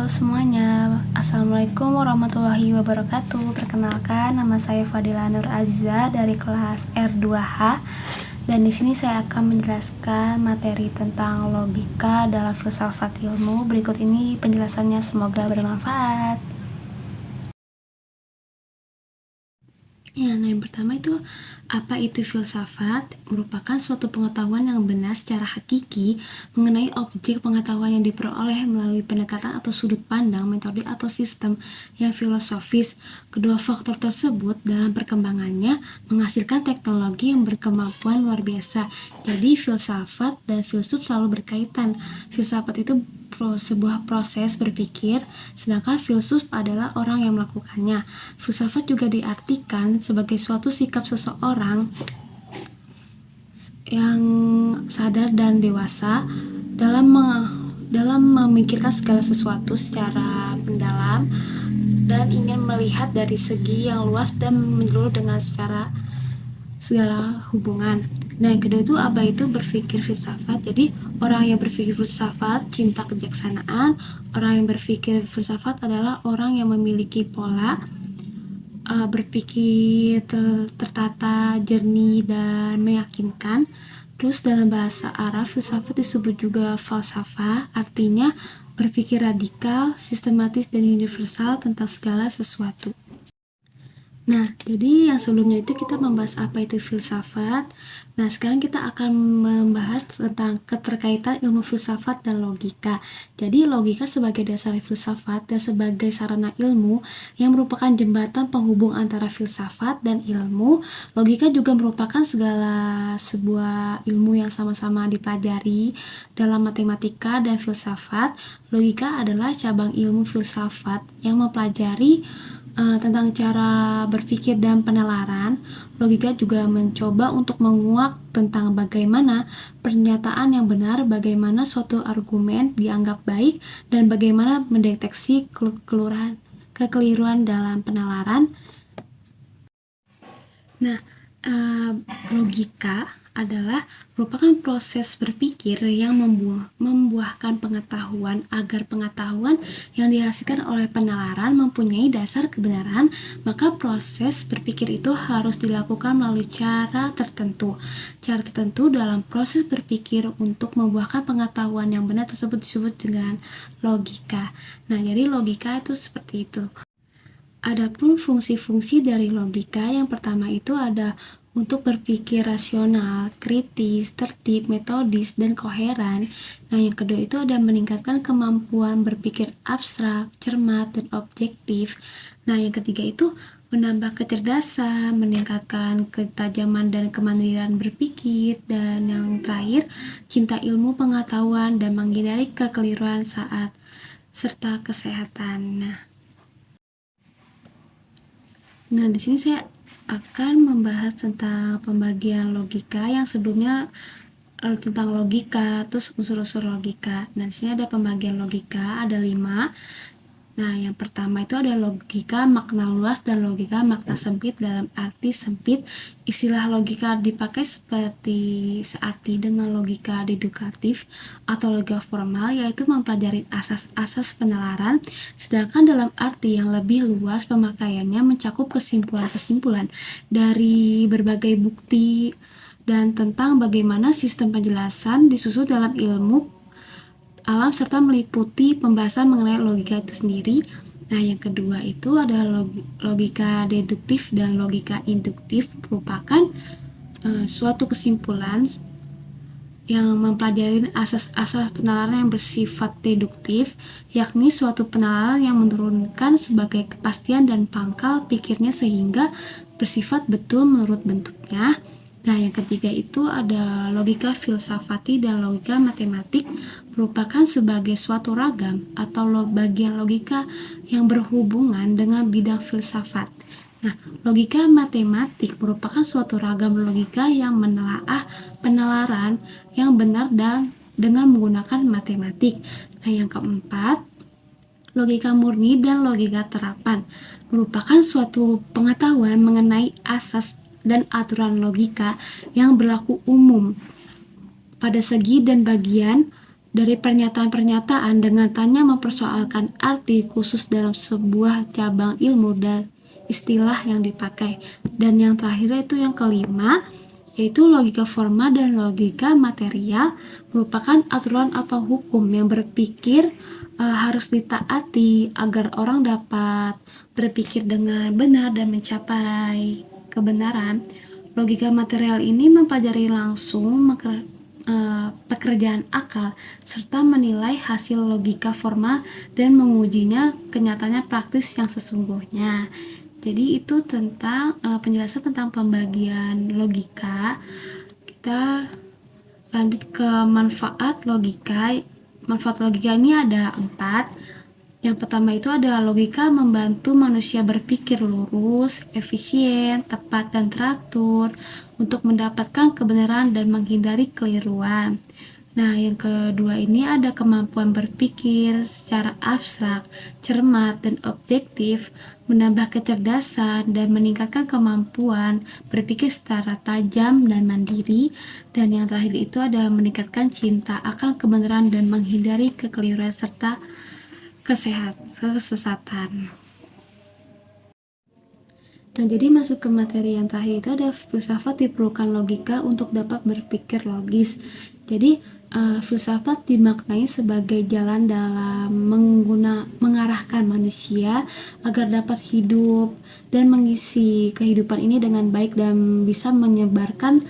semuanya, Assalamualaikum warahmatullahi wabarakatuh. Perkenalkan, nama saya Fadila Nur Aziza dari kelas R2H. Dan di sini saya akan menjelaskan materi tentang logika dalam filsafat ilmu. Berikut ini penjelasannya, semoga bermanfaat. Nah yang pertama itu, apa itu filsafat? Merupakan suatu pengetahuan yang benar secara hakiki mengenai objek pengetahuan yang diperoleh melalui pendekatan atau sudut pandang, metode atau sistem yang filosofis. Kedua faktor tersebut dalam perkembangannya menghasilkan teknologi yang berkemampuan luar biasa. Jadi filsafat dan filsuf selalu berkaitan. Filsafat itu sebuah proses berpikir, sedangkan filsuf adalah orang yang melakukannya. Filsafat juga diartikan sebagai suatu sikap seseorang yang sadar dan dewasa dalam memikirkan segala sesuatu secara mendalam dan ingin melihat dari segi yang luas dan menyeluruh dengan segala hubungan. Nah yang kedua itu, apa itu berpikir filsafat? Jadi orang yang berpikir filsafat cinta kebijaksanaan. Orang yang berpikir filsafat adalah orang yang memiliki pola berpikir tertata, jernih, dan meyakinkan. Terus dalam bahasa Arab, filsafat disebut juga falsafah, artinya berpikir radikal, sistematis, dan universal tentang segala sesuatu. Nah, jadi yang sebelumnya itu kita membahas apa itu filsafat. Nah, sekarang kita akan membahas tentang keterkaitan ilmu filsafat dan logika. Jadi, logika sebagai dasar filsafat dan sebagai sarana ilmu yang merupakan jembatan penghubung antara filsafat dan ilmu. Logika juga merupakan sebuah ilmu yang sama-sama dipelajari dalam matematika dan filsafat. Logika adalah cabang ilmu filsafat yang mempelajari tentang cara berpikir dan penalaran. Logika juga mencoba untuk menguak tentang bagaimana pernyataan yang benar, bagaimana suatu argumen dianggap baik, dan bagaimana mendeteksi kekeliruan dalam penalaran. Nah, logika adalah merupakan proses berpikir yang membuahkan pengetahuan agar pengetahuan yang dihasilkan oleh penalaran mempunyai dasar kebenaran. Maka proses berpikir itu harus dilakukan melalui cara tertentu. Cara tertentu dalam proses berpikir untuk membuahkan pengetahuan yang benar tersebut disebut dengan logika. Nah, jadi logika itu seperti itu. Adapun fungsi-fungsi dari logika, yang pertama itu ada untuk berpikir rasional, kritis, tertib, metodis, dan koheren. Nah, yang kedua itu ada meningkatkan kemampuan berpikir abstrak, cermat, dan objektif. Nah, yang ketiga itu menambah kecerdasan, meningkatkan ketajaman dan kemandirian berpikir, dan yang terakhir cinta ilmu pengetahuan dan menghindari kekeliruan serta kesehatan. Nah, di sini saya akan membahas tentang pembagian logika yang sebelumnya tentang logika, terus unsur-unsur logika. Nah, di sini ada pembagian logika, ada 5. Nah, yang pertama itu ada logika makna luas dan logika makna sempit. Dalam arti sempit, istilah logika dipakai searti dengan logika deduktif atau logika formal, yaitu mempelajari asas-asas penalaran. Sedangkan dalam arti yang lebih luas, pemakaiannya mencakup kesimpulan-kesimpulan dari berbagai bukti dan tentang bagaimana sistem penjelasan disusun dalam ilmu alam serta meliputi pembahasan mengenai logika itu sendiri. Nah, yang kedua itu ada logika deduktif dan logika induktif, merupakan suatu kesimpulan yang mempelajari asas-asas penalaran yang bersifat deduktif, yakni suatu penalaran yang menurunkan sebagai kepastian dan pangkal pikirnya sehingga bersifat betul menurut bentuknya. Nah, yang ketiga itu ada logika filsafati dan logika matematik, merupakan sebagai suatu ragam atau bagian logika yang berhubungan dengan bidang filsafat. Nah, logika matematik merupakan suatu ragam logika yang menelaah penalaran yang benar dan dengan menggunakan matematik. Nah, yang keempat, logika murni dan logika terapan merupakan suatu pengetahuan mengenai asas dan aturan logika yang berlaku umum pada segi dan bagian dari pernyataan-pernyataan dengan tanya mempersoalkan arti khusus dalam sebuah cabang ilmu dan istilah yang dipakai. Dan yang terakhir itu yang kelima, yaitu logika formal dan logika material merupakan aturan atau hukum yang berpikir harus ditaati agar orang dapat berpikir dengan benar dan mencapai kebenaran. Logika material ini mempelajari langsung pekerjaan akal serta menilai hasil logika formal dan mengujinya kenyataannya praktis yang sesungguhnya. Jadi itu tentang penjelasan tentang pembagian logika. Kita lanjut ke manfaat logika. Manfaat logika ini ada 4. Yang pertama itu adalah logika membantu manusia berpikir lurus, efisien, tepat, dan teratur untuk mendapatkan kebenaran dan menghindari keliruan. Nah, yang kedua ini ada kemampuan berpikir secara abstrak, cermat, dan objektif, menambah kecerdasan dan meningkatkan kemampuan berpikir secara tajam dan mandiri. Dan yang terakhir itu ada meningkatkan cinta akan kebenaran dan menghindari kekeliruan serta kesesatan. Nah, jadi masuk ke materi yang terakhir itu ada filsafat diperlukan logika untuk dapat berpikir logis. Jadi filsafat dimaknai sebagai jalan dalam mengarahkan manusia agar dapat hidup dan mengisi kehidupan ini dengan baik dan bisa menyebarkan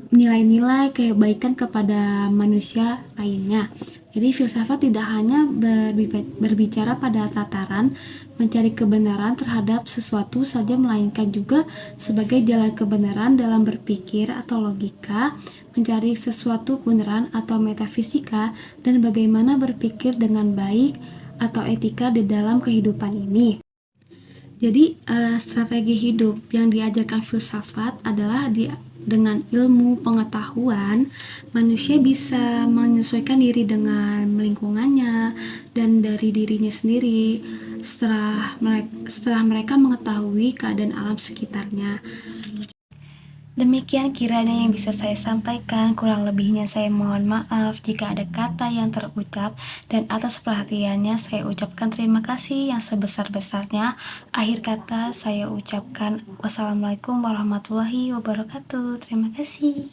nilai-nilai kebaikan kepada manusia lainnya. Jadi filsafat tidak hanya berbicara pada tataran mencari kebenaran terhadap sesuatu saja, melainkan juga sebagai jalan kebenaran dalam berpikir atau logika, mencari sesuatu kebenaran atau metafisika, dan bagaimana berpikir dengan baik atau etika di dalam kehidupan ini. Jadi strategi hidup yang diajarkan filsafat adalah dengan ilmu pengetahuan, manusia bisa menyesuaikan diri dengan lingkungannya dan dari dirinya sendiri setelah mereka mengetahui keadaan alam sekitarnya. Demikian kiranya yang bisa saya sampaikan, kurang lebihnya saya mohon maaf jika ada kata yang terucap, dan atas perhatiannya saya ucapkan terima kasih yang sebesar-besarnya. Akhir kata saya ucapkan wassalamualaikum warahmatullahi wabarakatuh. Terima kasih.